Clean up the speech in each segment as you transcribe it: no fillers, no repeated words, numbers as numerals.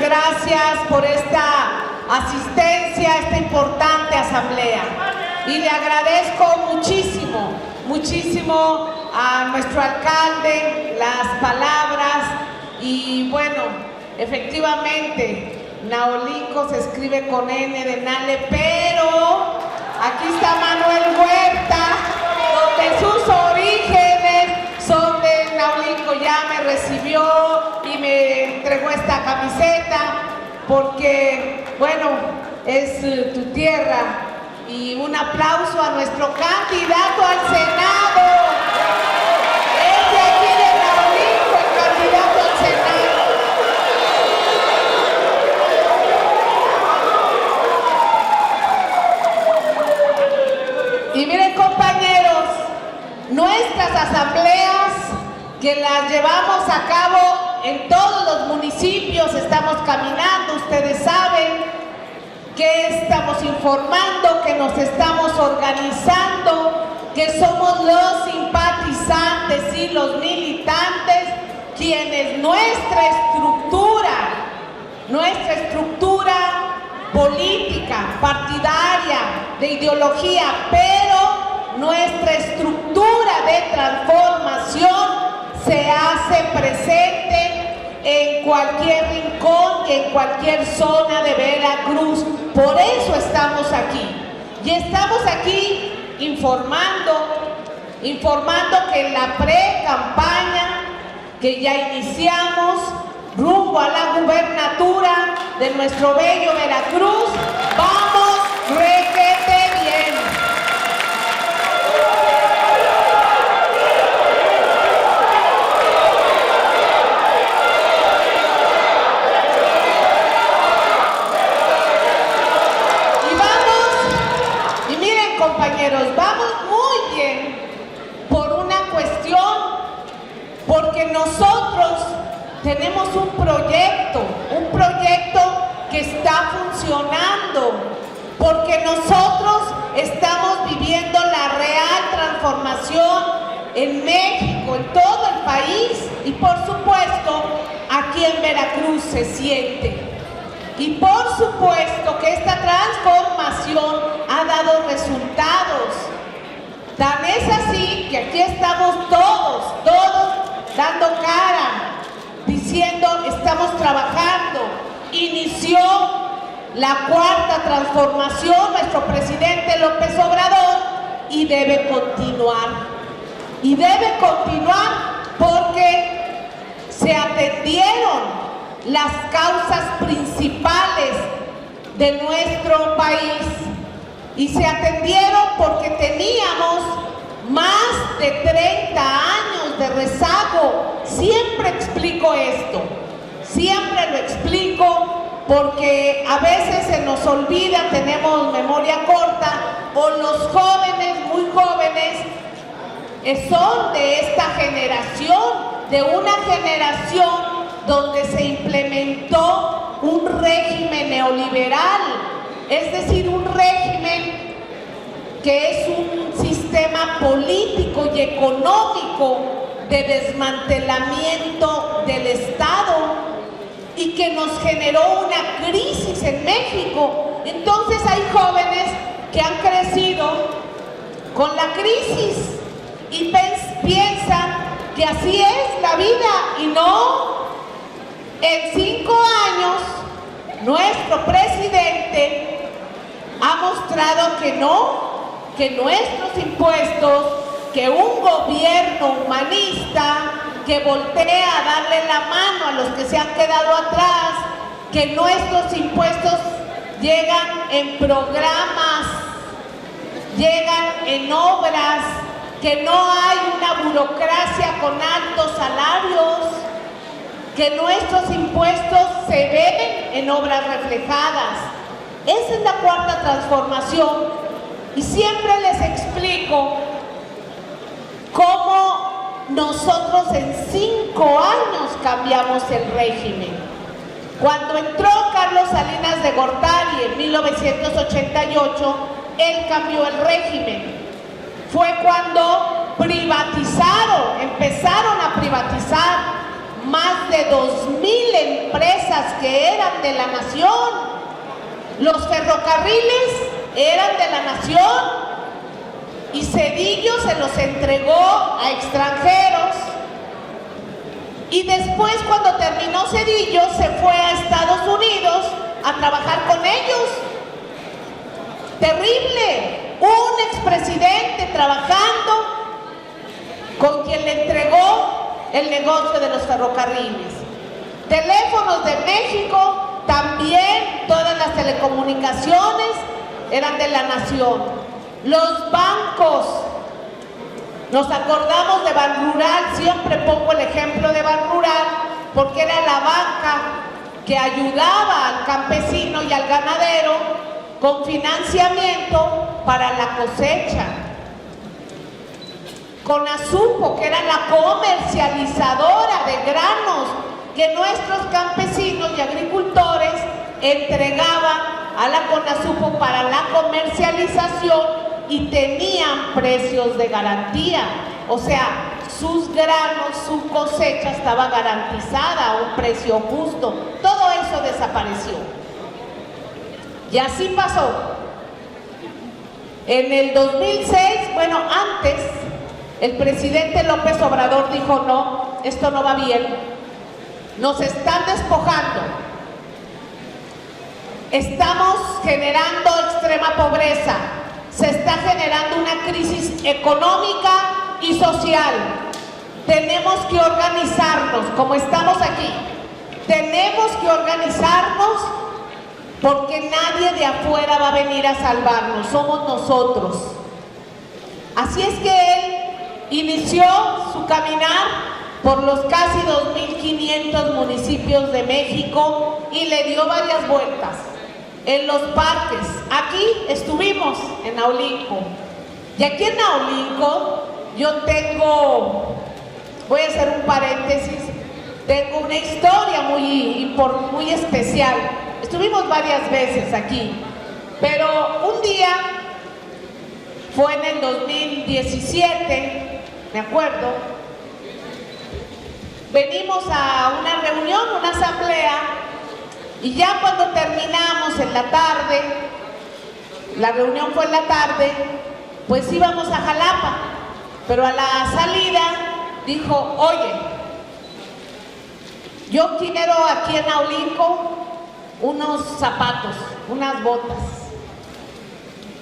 gracias por esta asistencia a esta importante asamblea. Y le agradezco muchísimo, muchísimo a nuestro alcalde las palabras. Y bueno, efectivamente, Naolinco se escribe con N de Nale, pero aquí está Manuel Huerta, donde sus orígenes son de Naolinco. Ya me recibió y me entregó esta camiseta porque, bueno, es tu tierra. Y un aplauso a nuestro candidato al Senado. Es de aquí de Naolinco, el candidato al Senado. Y miren, compañeros, nuestras asambleas que las llevamos a cabo en todos los municipios, estamos caminando, ustedes saben que estamos informando, que nos estamos organizando, que somos los simpatizantes y los militantes quienes nuestra estructura política, partidaria, de ideología, pero nuestra estructura de transformación se hace presente en cualquier rincón, en cualquier zona de Veracruz. Por eso estamos aquí. Y estamos aquí informando que en la pre-campaña que ya iniciamos rumbo a la gubernatura de nuestro bello Veracruz, vamos requete bien. Compañeros, vamos muy bien por una cuestión, porque nosotros tenemos un proyecto que está funcionando, porque nosotros estamos viviendo la real transformación en México, en todo el país, y por supuesto aquí en Veracruz se siente. Y por supuesto que esta transformación ha dado resultados. Tan es así que aquí estamos todos dando cara, diciendo estamos trabajando. Inició la cuarta transformación nuestro presidente López Obrador y debe continuar. Y debe continuar porque se atendieron las causas principales de nuestro país y se atendieron porque teníamos más de 30 años de rezago. Siempre explico esto, siempre lo explico porque a veces se nos olvida, tenemos memoria corta, o los jóvenes, muy jóvenes, son de esta generación, de una generación donde se implementó un régimen neoliberal, es decir, un régimen que es un sistema político y económico de desmantelamiento del Estado y que nos generó una crisis en México. Entonces hay jóvenes que han crecido con la crisis y piensan que así es la vida y no. En 5 años, nuestro presidente ha mostrado que no, que nuestros impuestos, que un gobierno humanista que voltea a darle la mano a los que se han quedado atrás, que nuestros impuestos llegan en programas, llegan en obras, que no hay una burocracia con altos salarios, que nuestros impuestos se ven en obras reflejadas. Esa es la cuarta transformación y siempre les explico cómo nosotros en 5 años cambiamos el régimen. Cuando entró Carlos Salinas de Gortari en 1988, él cambió el régimen. Fue cuando privatizaron, empezaron a privatizar más de 2,000 empresas que eran de la nación. Los ferrocarriles eran de la nación y Zedillo se los entregó a extranjeros. Y después, cuando terminó Zedillo, se fue a Estados Unidos a trabajar con ellos. Terrible, un expresidente trabajando con quien le entregó el negocio de los ferrocarriles. Teléfonos de México, también todas las telecomunicaciones eran de la nación. Los bancos, nos acordamos de Banrural, siempre pongo el ejemplo de Banrural, porque era la banca que ayudaba al campesino y al ganadero con financiamiento para la cosecha. Conasupo, que era la comercializadora de granos que nuestros campesinos y agricultores entregaban a la Conasupo para la comercialización y tenían precios de garantía. O sea, sus granos, su cosecha estaba garantizada a un precio justo. Todo eso desapareció. Y así pasó. En el 2006, bueno, antes, el presidente López Obrador dijo: no, esto no va bien, nos están despojando, estamos generando extrema pobreza, se está generando una crisis económica y social, tenemos que organizarnos, como estamos aquí, tenemos que organizarnos porque nadie de afuera va a venir a salvarnos, somos nosotros. Así es que él inició su caminar por los casi 2.500 municipios de México y le dio varias vueltas en los parques. Aquí estuvimos en Naulinco, y aquí en Naulinco yo tengo, voy a hacer un paréntesis, tengo una historia muy especial. Estuvimos varias veces aquí, pero un día, fue en el 2017, me acuerdo, venimos a una reunión, una asamblea, y ya cuando terminamos en la tarde, la reunión fue en la tarde, pues íbamos a Jalapa, pero a la salida dijo: oye, yo quiero aquí en Naulinco unos zapatos, unas botas.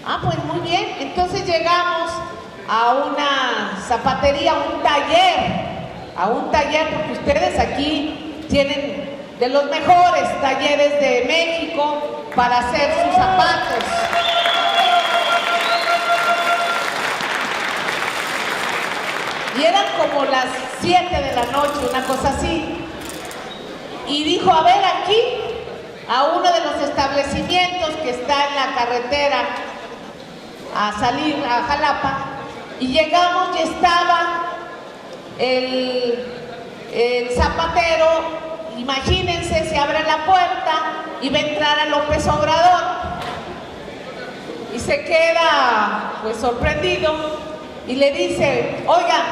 Ah, pues muy bien. Entonces llegamos a una zapatería, a un taller, porque ustedes aquí tienen de los mejores talleres de México para hacer sus zapatos. Y eran como las 7 de la noche, una cosa así. Y dijo: a ver, aquí, a uno de los establecimientos que está en la carretera a salir a Jalapa, y llegamos y estaba el zapatero. Imagínense, se abre la puerta y va a entrar a López Obrador y se queda pues sorprendido y le dice: oiga,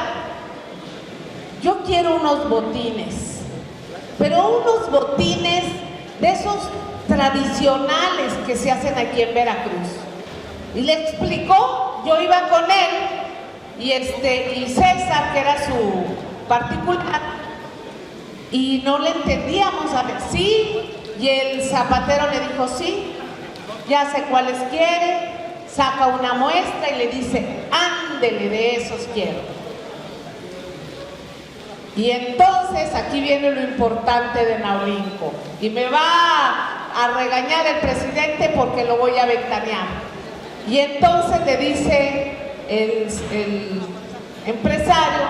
yo quiero unos botines, pero unos botines de esos tradicionales que se hacen aquí en Veracruz. Y le explicó, yo iba con él y César, que era su particular, y no le entendíamos. A ver, sí, y el zapatero le dijo: sí, ya sé cuáles quiere, saca una muestra y le dice: ándele, de esos quiero. Y entonces aquí viene lo importante de Naulinco, y me va a regañar el presidente porque lo voy a ventanear. Y entonces le dice el empresario: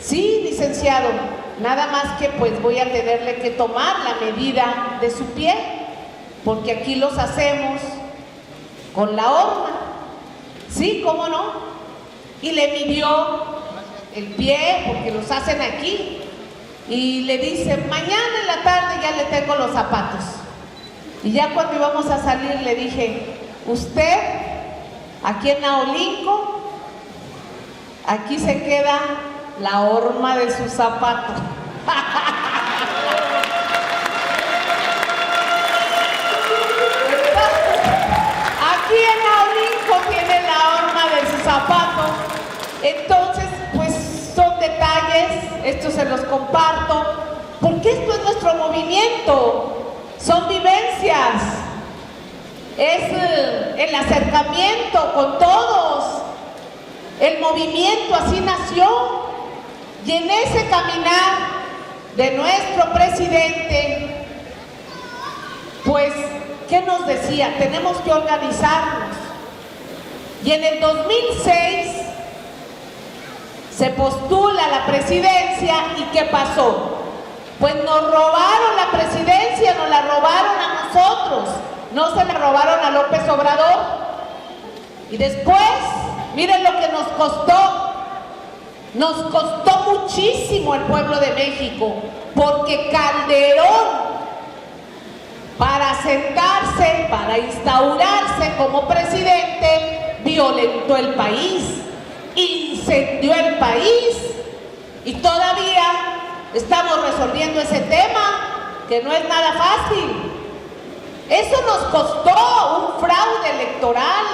sí, licenciado, nada más que pues voy a tenerle que tomar la medida de su pie, porque aquí los hacemos con la horma. Sí, ¿cómo no? Y le midió el pie, porque los hacen aquí, y le dice: mañana en la tarde ya le tengo los zapatos. Y ya cuando íbamos a salir le dije: usted, aquí en Naulinco, aquí se queda la horma de su zapato. zapato. Entonces, pues son detalles, esto se los comparto, porque esto es nuestro movimiento, son vivencias, es el acercamiento con todos, el movimiento así nació, y en ese caminar de nuestro presidente, pues, ¿qué nos decía? Tenemos que organizarnos. Y en el 2006 se postula la presidencia, ¿y qué pasó? Pues nos robaron la presidencia, nos la robaron a nosotros, no se la robaron a López Obrador. Y después, miren lo que nos costó muchísimo al pueblo de México, porque Calderón, para sentarse, para instaurarse como presidente, violentó el país, incendió el país, y todavía estamos resolviendo ese tema, que no es nada fácil. Eso nos costó un fraude electoral.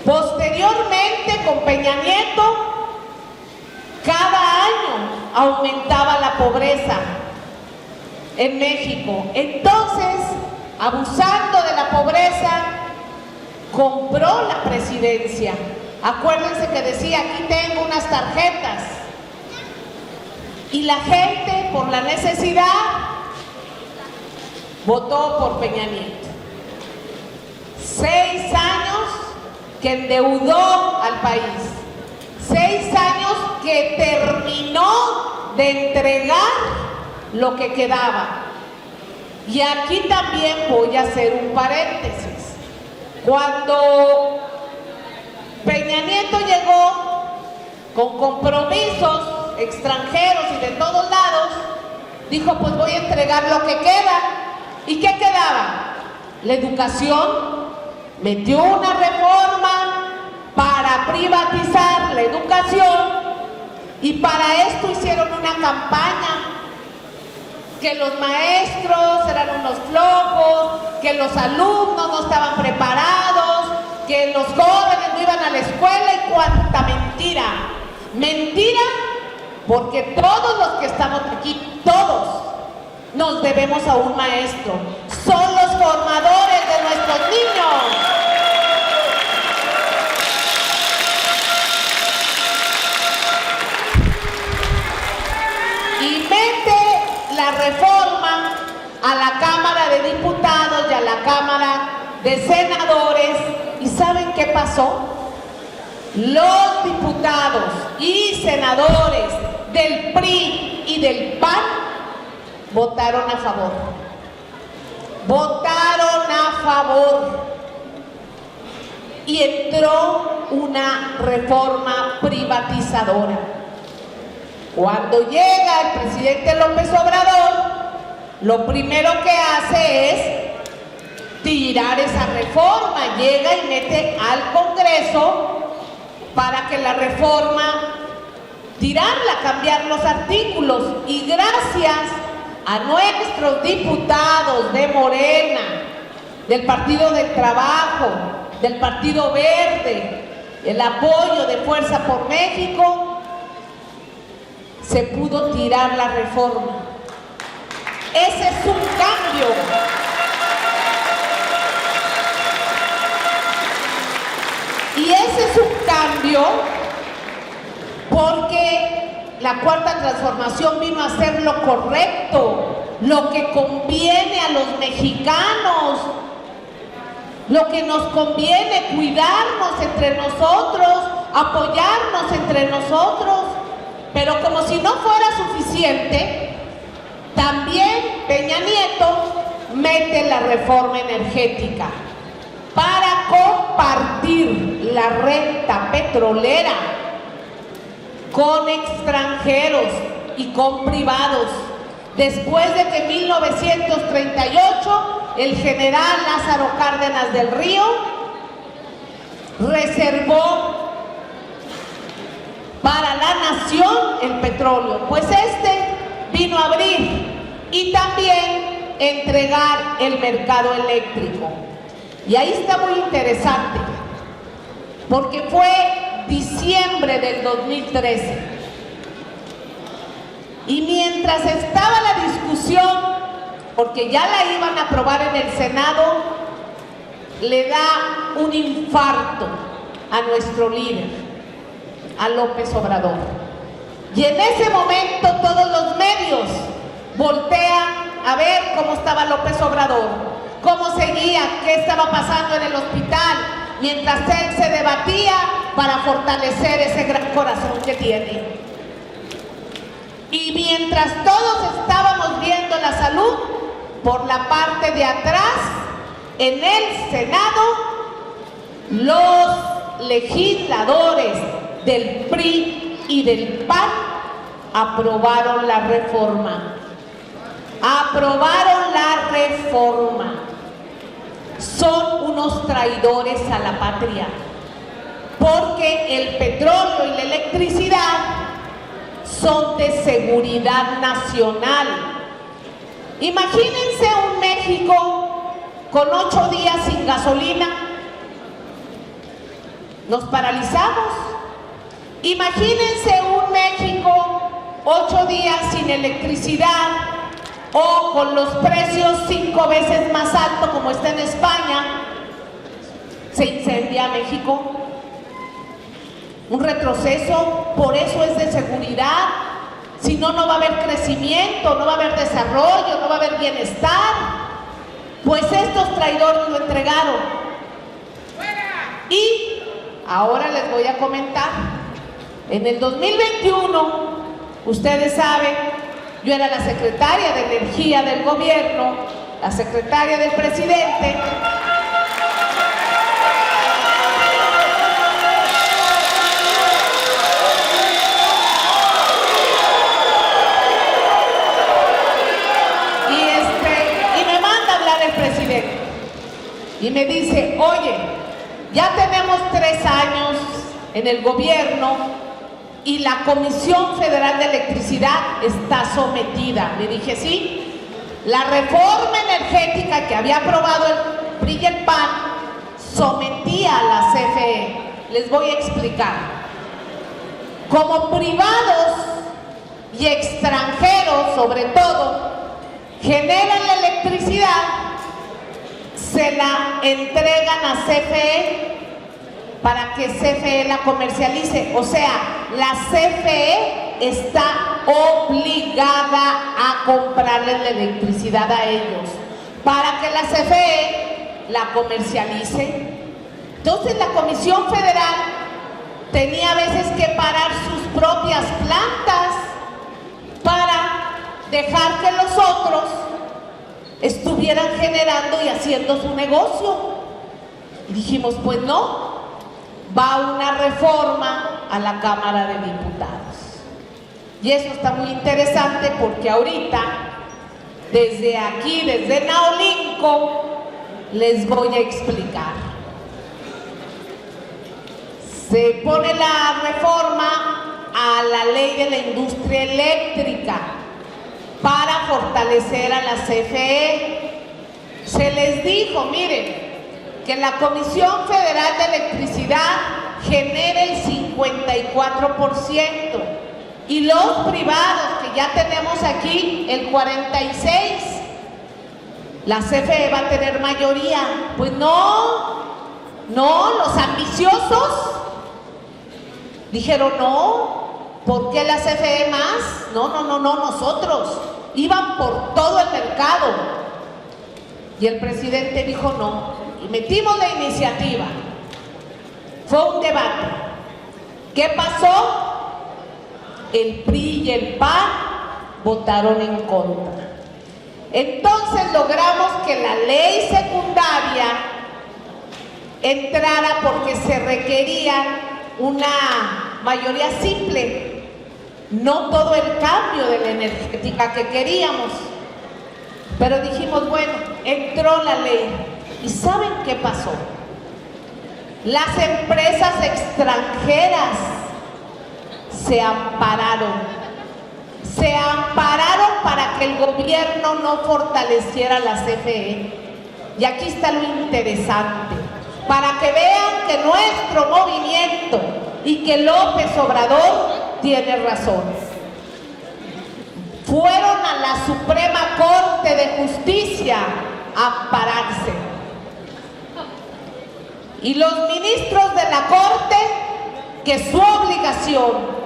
Posteriormente, con Peña Nieto, cada año aumentaba la pobreza en México. Entonces, abusando de la pobreza, compró la presidencia. Acuérdense que decía, aquí tengo unas tarjetas. Y la gente, por la necesidad, votó por Peña Nieto. 6 años que endeudó al país. 6 años que terminó de entregar lo que quedaba. Y aquí también voy a hacer un paréntesis. Cuando Peña Nieto llegó con compromisos extranjeros y de todos lados, dijo, pues voy a entregar lo que queda. ¿Y qué quedaba? La educación. Metió una reforma para privatizar la educación, y para esto hicieron una campaña, que los maestros eran unos flojos, que los alumnos no estaban preparados, que los jóvenes no iban a la escuela, y cuánta mentira. Mentira, porque todos los que estamos aquí, todos, nos debemos a un maestro. Son los formadores de nuestros niños. Y mete la reforma a la Cámara de Diputados y a la Cámara de Senadores. ¿Y saben qué pasó? Los diputados y senadores del PRI y del PAN votaron a favor. Votaron a favor. Y entró una reforma privatizadora. Cuando llega el presidente López Obrador, lo primero que hace es tirar esa reforma. Llega y mete al Congreso para que la reforma, tirarla, cambiar los artículos. Y gracias a nuestros diputados de Morena, del Partido del Trabajo, del Partido Verde, el apoyo de Fuerza por México, se pudo tirar la reforma. Ese es un cambio. Y ese es un cambio porque la Cuarta Transformación vino a hacer lo correcto, lo que conviene a los mexicanos, lo que nos conviene, cuidarnos entre nosotros, apoyarnos entre nosotros. Pero como si no fuera suficiente, también Peña Nieto mete la reforma energética para compartir la renta petrolera con extranjeros y con privados. Después de que en 1938 el general Lázaro Cárdenas del Río reservó para la nación el petróleo, pues este vino a abrir y también entregar el mercado eléctrico. Y ahí está muy interesante, porque fue diciembre del 2013. Y mientras estaba la discusión, porque ya la iban a aprobar en el Senado, le da un infarto a nuestro líder, a López Obrador. Y en ese momento todos los medios voltean a ver cómo estaba López Obrador, cómo seguía, qué estaba pasando en el hospital, mientras él se debatía para fortalecer ese gran corazón que tiene. Y mientras todos estábamos viendo la salud, por la parte de atrás, en el Senado, los legisladores del PRI y del PAN aprobaron la reforma. Aprobaron la reforma. Son unos traidores a la patria, porque el petróleo y la electricidad son de seguridad nacional. Imagínense un México con 8 días sin gasolina. Nos paralizamos. Imagínense un México 8 días sin electricidad o con los precios 5 veces más altos como está en España. Se incendia México. Un retroceso, por eso es de seguridad. Si no, no va a haber crecimiento, no va a haber desarrollo, no va a haber bienestar. Pues estos traidores lo entregaron. Y ahora les voy a comentar. En el 2021, ustedes saben, yo era la secretaria de Energía del gobierno, la secretaria del presidente. Y me dice, oye, ya tenemos 3 años en el gobierno y la Comisión Federal de Electricidad está sometida. Le dije, sí, la reforma energética que había aprobado el PRI y el PAN sometía a la CFE. Les voy a explicar. Como privados y extranjeros, sobre todo, generan la electricidad, se la entregan a CFE para que CFE la comercialice. O sea, la CFE está obligada a comprarle la electricidad a ellos para que la CFE la comercialice. Entonces la Comisión Federal tenía a veces que parar sus propias plantas para dejar que los otros estuvieran generando y haciendo su negocio. Y dijimos, pues no, va una reforma a la Cámara de Diputados. Y eso está muy interesante porque ahorita, desde aquí, desde Naolinco, les voy a explicar. Se pone la reforma a la ley de la industria eléctrica para fortalecer a la CFE. Se les dijo, miren, que la Comisión Federal de Electricidad genera el 54% y los privados, que ya tenemos aquí el 46%, la CFE va a tener mayoría. Pues no, los ambiciosos dijeron no. ¿Por qué la CFE más? No, nosotros. Iban por todo el mercado. Y el presidente dijo no. Y metimos la iniciativa. Fue un debate. ¿Qué pasó? El PRI y el PAN votaron en contra. Entonces logramos que la ley secundaria entrara porque se requería una mayoría simple. No todo el cambio de la energética que queríamos, pero dijimos, bueno, entró la ley. ¿Y saben qué pasó? Las empresas extranjeras se ampararon para que el gobierno no fortaleciera la CFE. Y aquí está lo interesante. para que vean que nuestro movimiento y que López Obrador tiene razón. Fueron a la Suprema Corte de Justicia a ampararse. Y los ministros de la Corte, que su obligación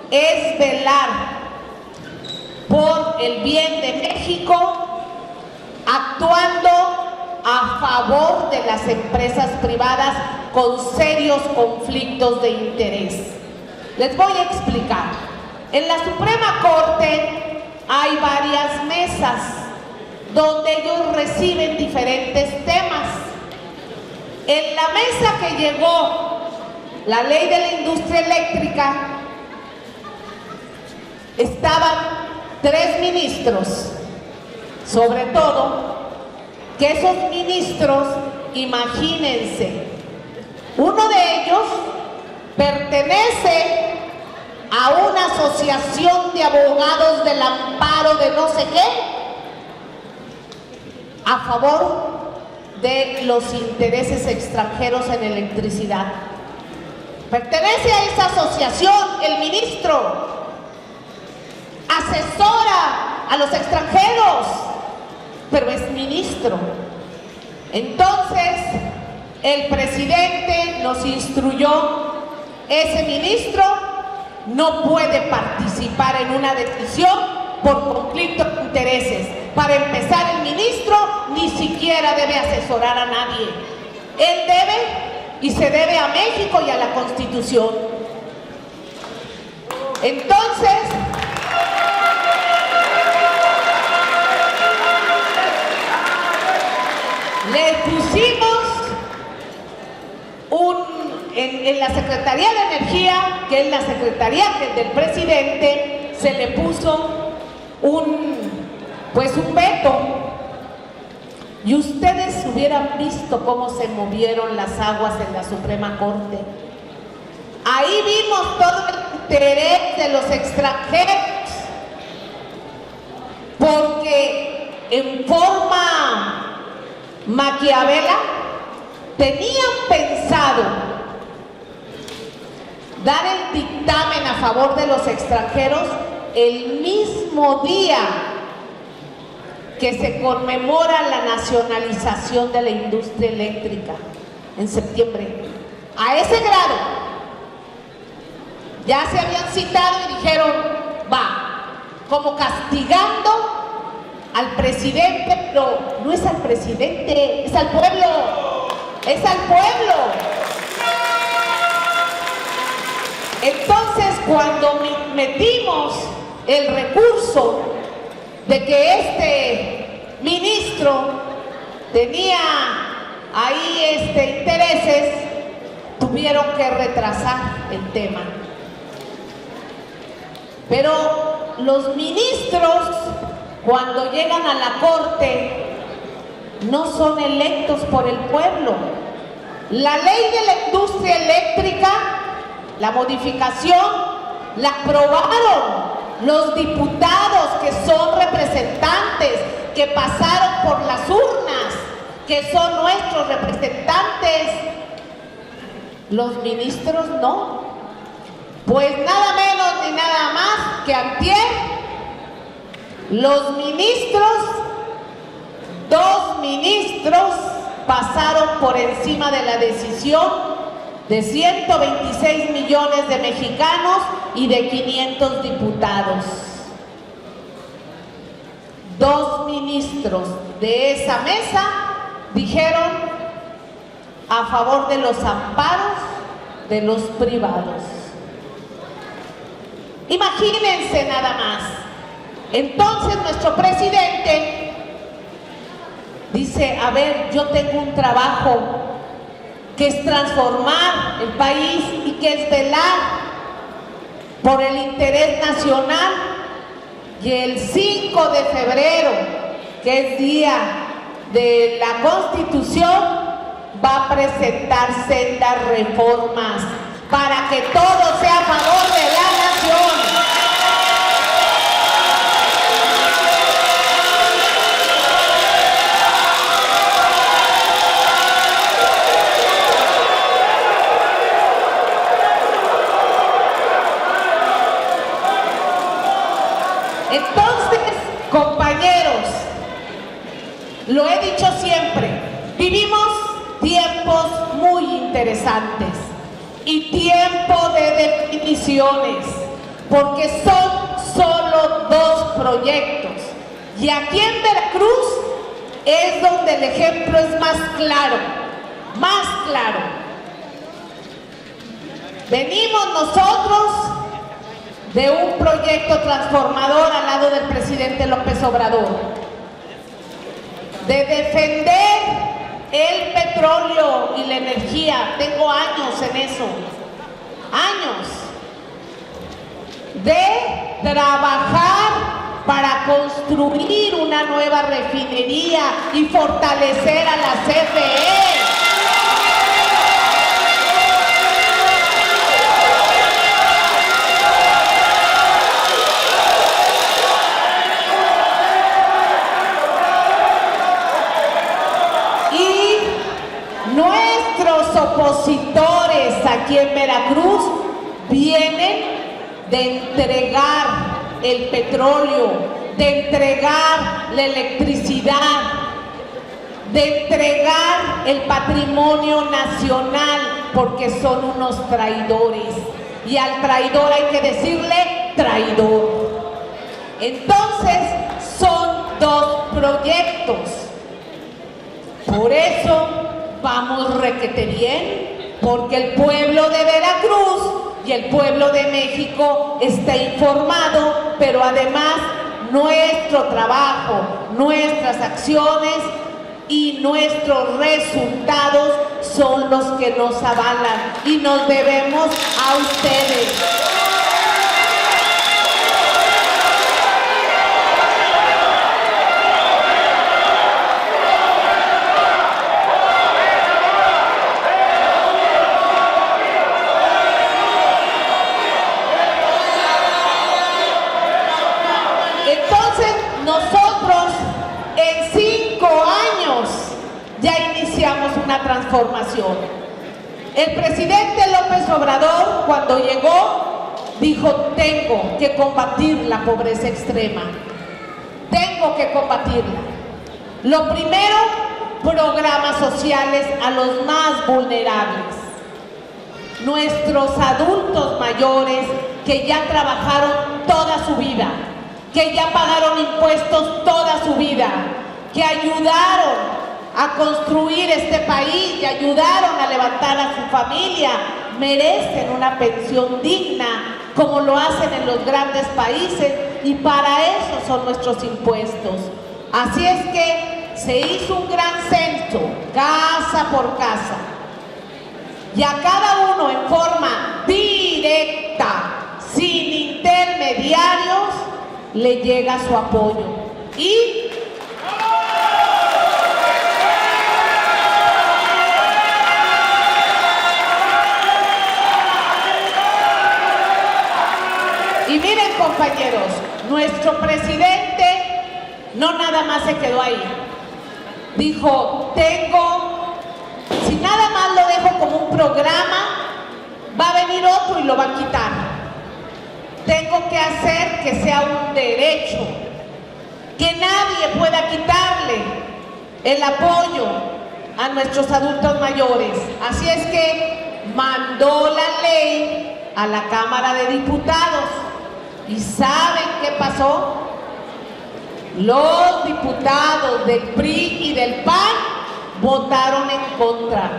es velar por el bien de México, actuando a favor de las empresas privadas con serios conflictos de interés. Les voy a explicar. En la Suprema Corte hay varias mesas donde ellos reciben diferentes temas. En la mesa que llegó la ley de la industria eléctrica, estaban 3 ministros, sobre todo, que esos ministros, imagínense, uno de ellos pertenece a una asociación de abogados del amparo de no sé qué, a favor de los intereses extranjeros en electricidad. Pertenece a esa asociación el ministro, asesora a los extranjeros, pero es ministro. Entonces, el presidente nos instruyó, ese ministro no puede participar en una decisión por conflicto de intereses. Para empezar, el ministro ni siquiera debe asesorar a nadie. Él debe y se debe a México y a la Constitución. Entonces, le pusimos en la Secretaría de Energía, que es la Secretaría del presidente, se le puso un veto. Y ustedes hubieran visto cómo se movieron las aguas en la Suprema Corte. Ahí vimos todo el interés de los extranjeros, porque en forma maquiavela tenían pensado dar el dictamen a favor de los extranjeros el mismo día que se conmemora la nacionalización de la industria eléctrica, en septiembre. A ese grado, ya se habían citado y dijeron, va, como castigando al presidente, pero no es al presidente, es al pueblo, es al pueblo. Entonces, cuando metimos el recurso de que este ministro tenía ahí intereses, tuvieron que retrasar el tema. Pero los ministros, cuando llegan a la Corte, no son electos por el pueblo. La ley de la industria eléctrica, la modificación, la aprobaron los diputados que son representantes, que pasaron por las urnas, que son nuestros representantes. Los ministros no. Pues nada menos ni nada más que antier, los ministros, 2 ministros, pasaron por encima de la decisión de 126 millones de mexicanos y de 500 diputados. 2 ministros de esa mesa dijeron a favor de los amparos de los privados. Imagínense nada más. Entonces nuestro presidente dice, a ver, yo tengo un trabajo que es transformar el país y que es velar por el interés nacional. Y el 5 de febrero, que es día de la Constitución, va a presentar sendas reformas para que todo sea a favor de la nación. Compañeros, lo he dicho siempre, vivimos tiempos muy interesantes y tiempo de definiciones, porque son solo 2 proyectos. Y aquí en Veracruz es donde el ejemplo es más claro, más claro. Venimos nosotros de un proyecto transformador al lado del presidente López Obrador, de defender el petróleo y la energía. Tengo años en eso, años, de trabajar para construir una nueva refinería y fortalecer a la CFE. Nuestros opositores aquí en Veracruz vienen de entregar el petróleo, de entregar la electricidad, de entregar el patrimonio nacional, porque son unos traidores. Y al traidor hay que decirle traidor. Entonces, son 2 proyectos. Por eso vamos requete bien, porque el pueblo de Veracruz y el pueblo de México está informado, pero además nuestro trabajo, nuestras acciones y nuestros resultados son los que nos avalan y nos debemos a ustedes. Entonces, nosotros en 5 años ya iniciamos una transformación. El presidente López Obrador, cuando llegó, dijo: tengo que combatir la pobreza extrema, tengo que combatirla. Lo primero, programas sociales a los más vulnerables. Nuestros adultos mayores que ya trabajaron toda su vida, que ya pagaron impuestos toda su vida, que ayudaron a construir este país y ayudaron a levantar a su familia, merecen una pensión digna, como lo hacen en los grandes países, y para eso son nuestros impuestos. Así es que se hizo un gran censo, casa por casa, y a cada uno en forma directa, sin intermediarios, le llega su apoyo. Y miren, compañeros, nuestro presidente no nada más se quedó ahí. Dijo: si nada más lo dejo como un programa, va a venir otro y lo va a quitar. Tengo que hacer que sea un derecho, que nadie pueda quitarle el apoyo a nuestros adultos mayores. Así es que mandó la ley a la Cámara de Diputados. ¿Y saben qué pasó? Los diputados del PRI y del PAN votaron en contra.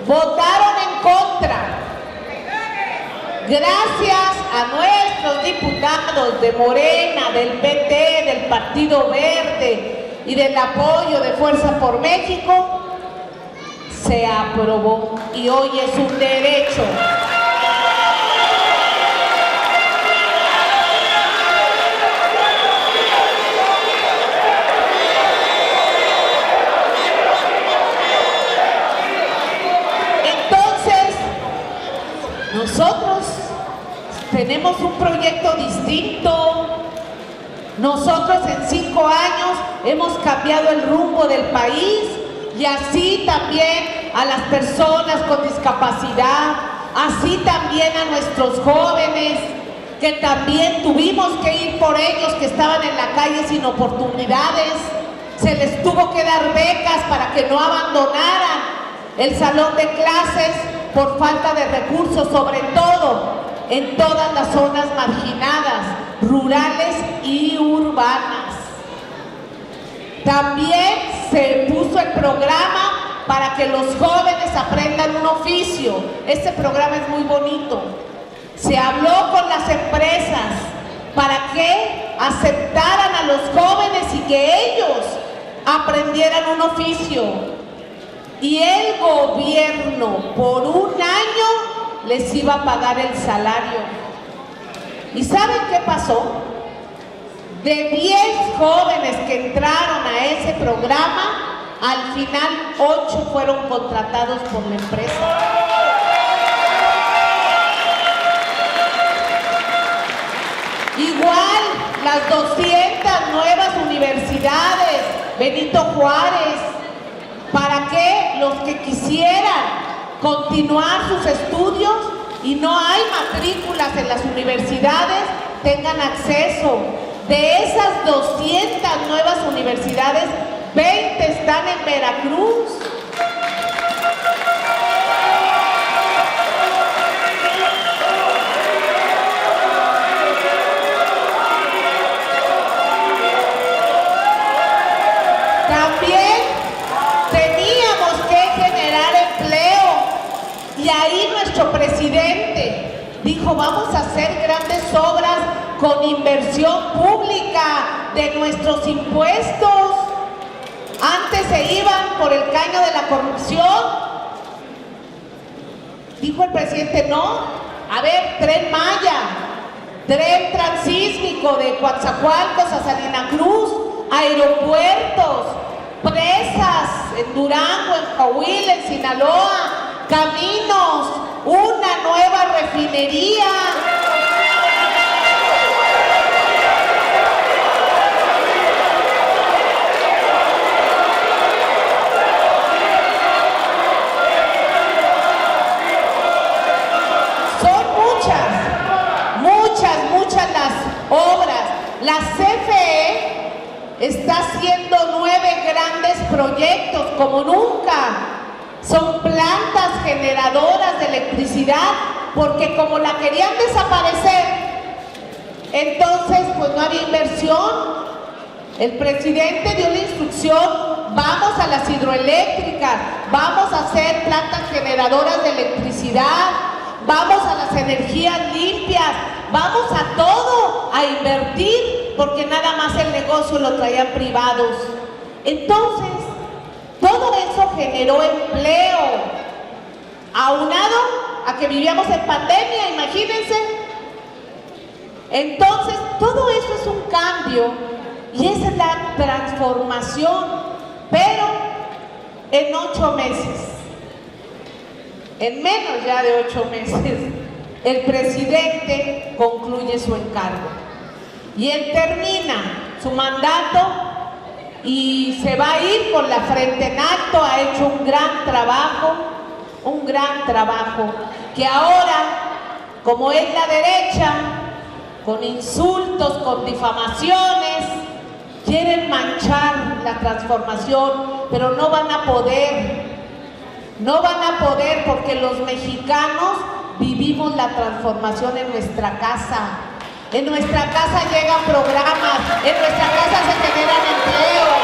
Votaron en contra. Gracias a nuestros diputados de Morena, del PT, del Partido Verde y del apoyo de Fuerza por México, se aprobó y hoy es un derecho. Nosotros tenemos un proyecto distinto. Nosotros en 5 años hemos cambiado el rumbo del país, y así también a las personas con discapacidad, así también a nuestros jóvenes. que también tuvimos que ir por ellos que estaban en la calle sin oportunidades. Se les tuvo que dar becas para que no abandonaran el salón de clases por falta de recursos, sobre todo en todas las zonas marginadas, rurales y urbanas. También se puso el programa para que los jóvenes aprendan un oficio. Este programa es muy bonito. Se habló con las empresas para que aceptaran a los jóvenes y que ellos aprendieran un oficio. Y el gobierno por un año les iba a pagar el salario. ¿Y saben qué pasó? De 10 jóvenes que entraron a ese programa, al final 8 fueron contratados por la empresa. Igual las 200 nuevas universidades, Benito Juárez, para que los que quisieran continuar sus estudios y no hay matrículas en las universidades, tengan acceso. De esas 200 nuevas universidades, 20 están en Veracruz. También teníamos que generar empleo y ahí nuestro presidente dijo: vamos a hacer grandes obras con inversión pública de nuestros impuestos. Antes se iban por el caño de la corrupción. Dijo el presidente: no, a ver, Tren Maya, tren transísmico de Coatzacoalcos a Salina Cruz, aeropuertos, presas en Durango, en Coahuila, en Sinaloa, caminos, una nueva refinería. Muchas las obras. La CFE está haciendo 9 grandes proyectos como nunca. Son plantas generadoras de electricidad, porque como la querían desaparecer, entonces pues no había inversión. El presidente dio la instrucción: vamos a las hidroeléctricas, vamos a hacer plantas generadoras de electricidad, vamos a las energías limpias, vamos a todo, a invertir, porque nada más el negocio lo traían privados. Entonces, todo eso generó empleo, aunado a que vivíamos en pandemia, imagínense. Entonces, todo eso es un cambio y esa es la transformación, pero en 8 meses. En menos ya de 8 meses, el presidente concluye su encargo y él termina su mandato y se va a ir con la frente en alto. Ha hecho un gran trabajo, que ahora, como es la derecha, con insultos, con difamaciones, quieren manchar la transformación, pero no van a poder. No van a poder, porque los mexicanos vivimos la transformación en nuestra casa. En nuestra casa llegan programas, en nuestra casa se generan empleos.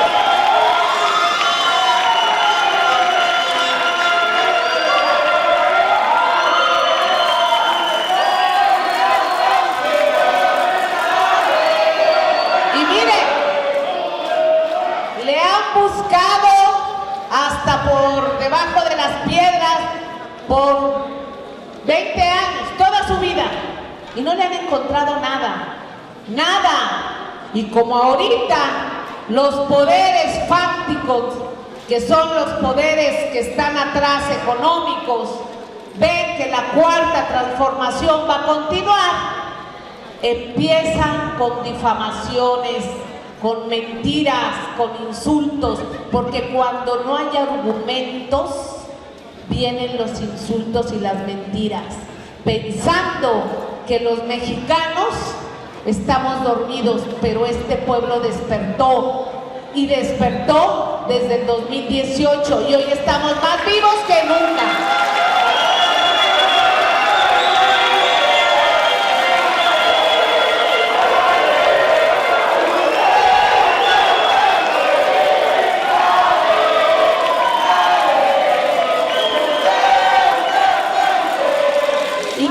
Y miren, le han buscado hasta por debajo de las piedras por 20 años, toda su vida, y no le han encontrado nada. Y como ahorita los poderes fácticos, que son los poderes que están atrás económicos, ven que la cuarta transformación va a continuar, empiezan con difamaciones, con mentiras, con insultos, porque cuando no hay argumentos, vienen los insultos y las mentiras, pensando que los mexicanos estamos dormidos, pero este pueblo despertó, y despertó desde el 2018, y hoy estamos más vivos que nunca. Y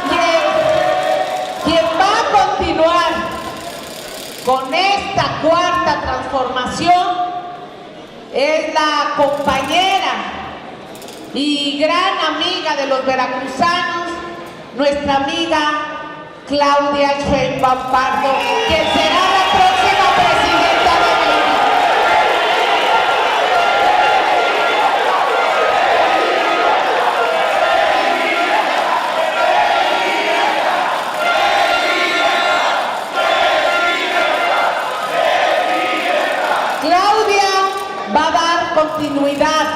quien va a continuar con esta cuarta transformación es la compañera y gran amiga de los veracruzanos, nuestra amiga Claudia Sheinbaum Pardo, quien será la próxima presidenta de México. Claudia va a dar continuidad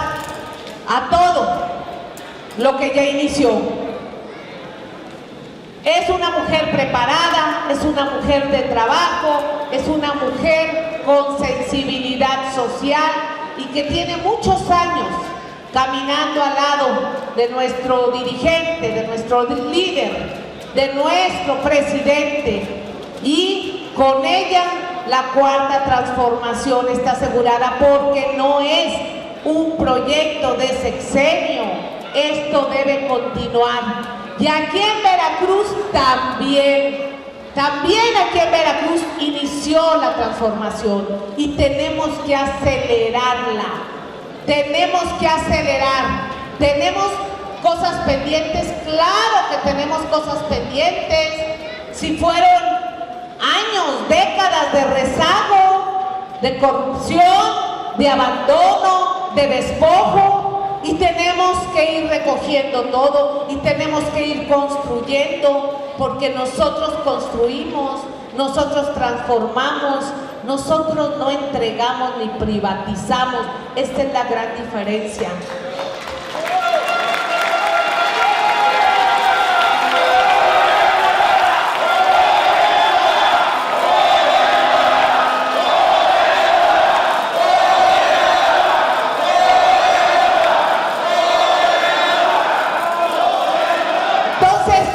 a todo lo que ya inició. Es una mujer preparada, es una mujer de trabajo, es una mujer con sensibilidad social y que tiene muchos años caminando al lado de nuestro dirigente, de nuestro líder, de nuestro presidente, y con ella la cuarta transformación está asegurada, porque no es un proyecto de sexenio, esto debe continuar. Y aquí en Veracruz también aquí en Veracruz inició la transformación y tenemos que acelerarla, tenemos que acelerar. Tenemos cosas pendientes, claro que tenemos cosas pendientes. Si fueron años, décadas de rezago, de corrupción, de abandono, de despojo, y tenemos que ir recogiendo todo y tenemos que ir construyendo, porque nosotros construimos, nosotros transformamos, nosotros no entregamos ni privatizamos. Esta es la gran diferencia.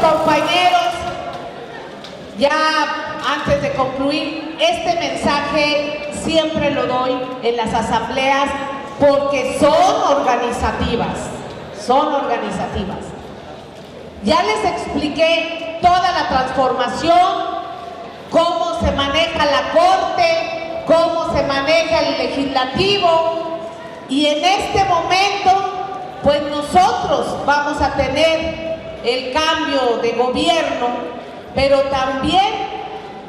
Compañeros, ya antes de concluir, este mensaje siempre lo doy en las asambleas porque son organizativas, Ya les expliqué toda la transformación, cómo se maneja la Corte, cómo se maneja el Legislativo, y en este momento, pues nosotros vamos a tener el cambio de gobierno, pero también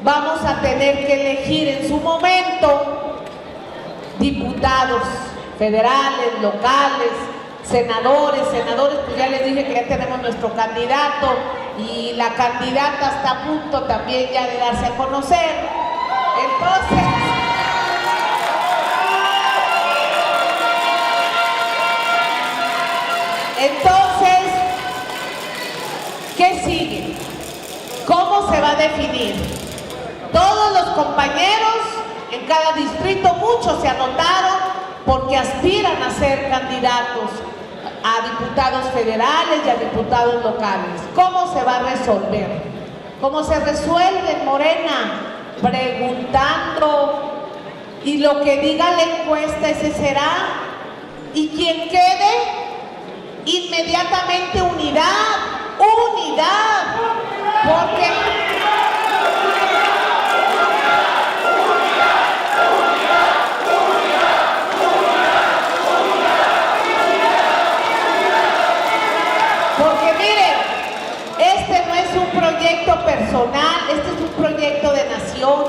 vamos a tener que elegir en su momento diputados federales, locales, senadores, pues ya les dije que ya tenemos nuestro candidato y la candidata está a punto también ya de darse a conocer. Entonces, ¿qué sigue? ¿Cómo se va a definir? Todos los compañeros en cada distrito, muchos se anotaron porque aspiran a ser candidatos a diputados federales y a diputados locales. ¿Cómo se va a resolver? ¿Cómo se resuelve en Morena? Preguntando, y lo que diga la encuesta ese será, y quien quede, inmediatamente unidad, porque miren, este no es un proyecto personal, este es un proyecto de nación,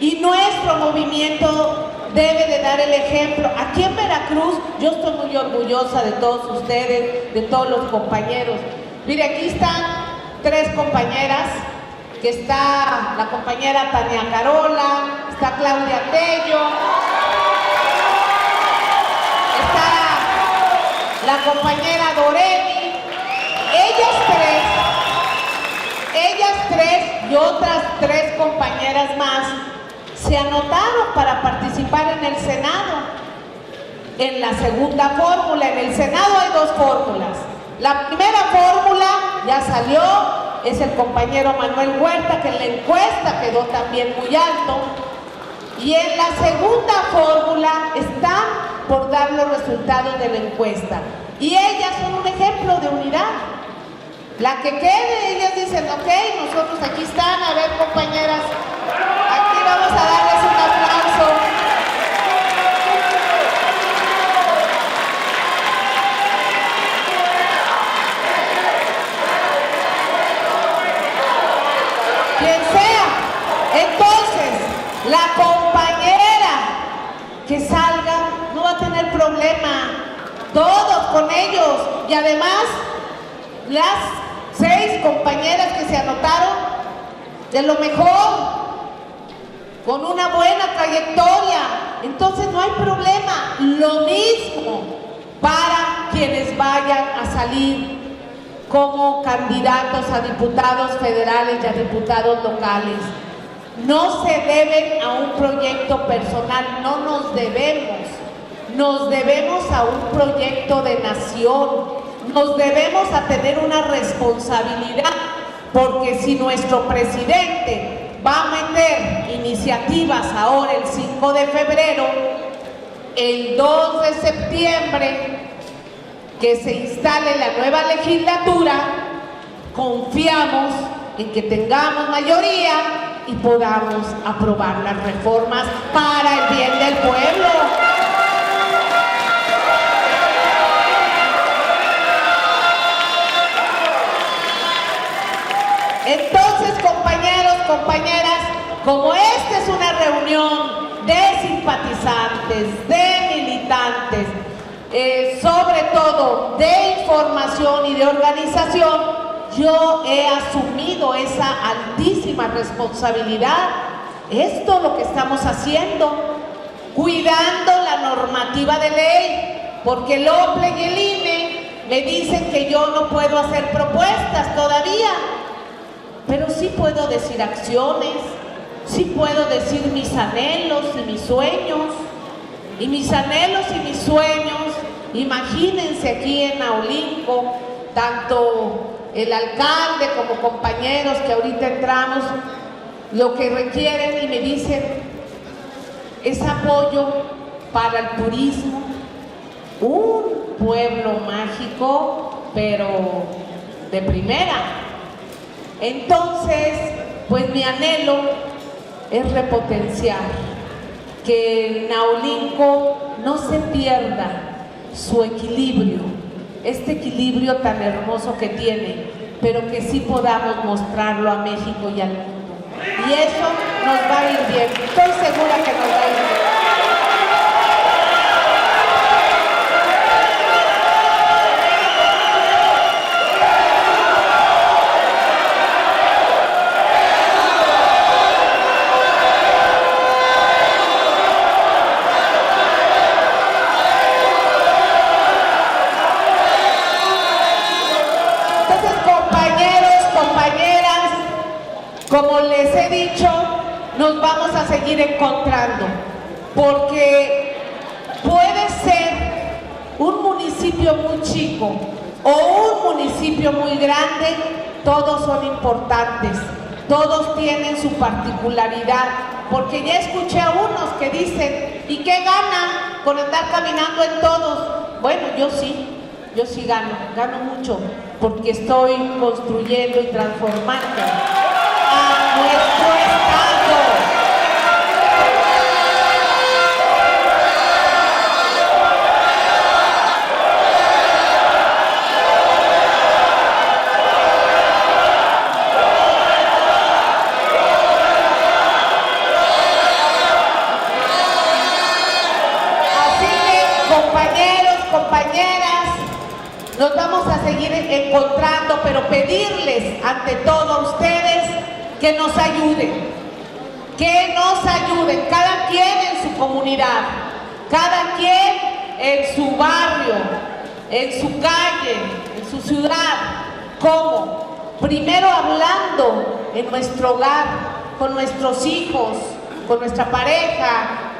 y nuestro movimiento debe de dar el ejemplo. Aquí en Veracruz, yo estoy muy orgullosa de todos ustedes, de todos los compañeros. Mire, aquí están 3 compañeras, que está la compañera Tania Carola, está Claudia Tello, está la compañera Doremi. Ellas tres y otras 3 compañeras más se anotaron para participar en el Senado, en la segunda fórmula. En el Senado hay 2 fórmulas. La primera fórmula ya salió, es el compañero Manuel Huerta, que en la encuesta quedó también muy alto, y en la segunda fórmula están por dar los resultados de la encuesta, y ellas son un ejemplo de unidad. La que quede, ellas dicen, ok, nosotros aquí están, a ver, compañeras, aquí vamos a darles un aplauso. Quien sea. Entonces, la compañera que salga no va a tener problema, todos con ellos, y además las 6 compañeras que se anotaron, de lo mejor, con una buena trayectoria, entonces no hay problema. Lo mismo para quienes vayan a salir como candidatos a diputados federales y a diputados locales. No se deben a un proyecto personal, no nos debemos a un proyecto de nación. Nos debemos a tener una responsabilidad, porque si nuestro presidente va a meter iniciativas ahora el 5 de febrero, el 2 de septiembre, que se instale la nueva legislatura, confiamos en que tengamos mayoría y podamos aprobar las reformas para el bien del pueblo. Entonces, compañeros, compañeras, como esta es una reunión de simpatizantes, de militantes, sobre todo de información y de organización, yo he asumido esa altísima responsabilidad. Esto es lo que estamos haciendo, cuidando la normativa de ley, porque el OPLE y el INE me dicen que yo no puedo hacer propuestas todavía, pero sí puedo decir acciones, sí puedo decir mis anhelos y mis sueños. Y mis anhelos y mis sueños, imagínense aquí en Naulinco, tanto el alcalde como compañeros que ahorita entramos, lo que requieren y me dicen es apoyo para el turismo, un pueblo mágico, pero de primera. Entonces, pues mi anhelo es repotenciar, que Naulinco no se pierda su equilibrio, este equilibrio tan hermoso que tiene, pero que sí podamos mostrarlo a México y al mundo. Y eso nos va a ir bien, estoy segura que nos va a ir bien. Como les he dicho, nos vamos a seguir encontrando, porque puede ser un municipio muy chico o un municipio muy grande, todos son importantes, todos tienen su particularidad, porque ya escuché a unos que dicen, ¿y qué ganan con andar caminando en todos? Bueno, yo sí gano mucho, porque estoy construyendo y transformando a nuestro estado. Así que, compañeros, compañeras, nos vamos a seguir encontrando, pero pedirles ante todo a ustedes que nos ayuden, cada quien en su comunidad, cada quien en su barrio, en su calle, en su ciudad. ¿Cómo? primero hablando en nuestro hogar, con nuestros hijos, con nuestra pareja,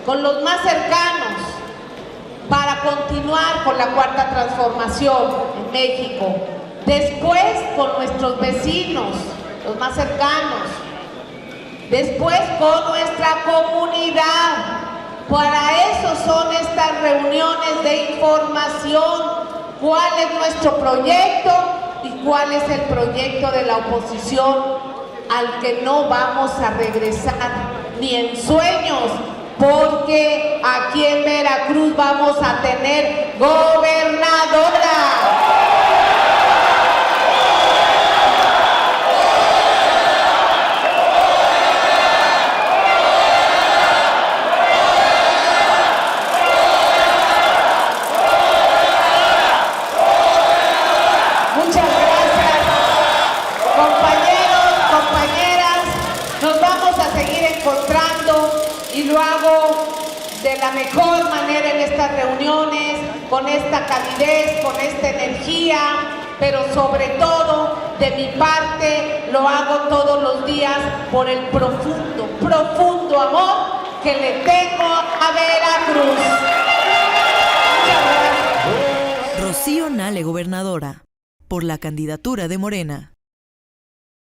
con los más cercanos, para continuar con la cuarta transformación en México. Después con nuestros vecinos, los más cercanos. Después con nuestra comunidad. Para eso son estas reuniones de información. ¿Cuál es nuestro proyecto y cuál es el proyecto de la oposición al que no vamos a regresar ni en sueños? Porque aquí en Veracruz vamos a tener gobernadora. Muchas gracias, compañeros, compañeras. Nos vamos a seguir encontrando y lo hago de la mejor manera en estas reuniones, con esta calidez, con esta energía, pero sobre todo, de mi parte, lo hago todos los días por el profundo, profundo amor que le tengo a Veracruz. Muchas gracias. Rocío Nale, gobernadora, por la candidatura de Morena.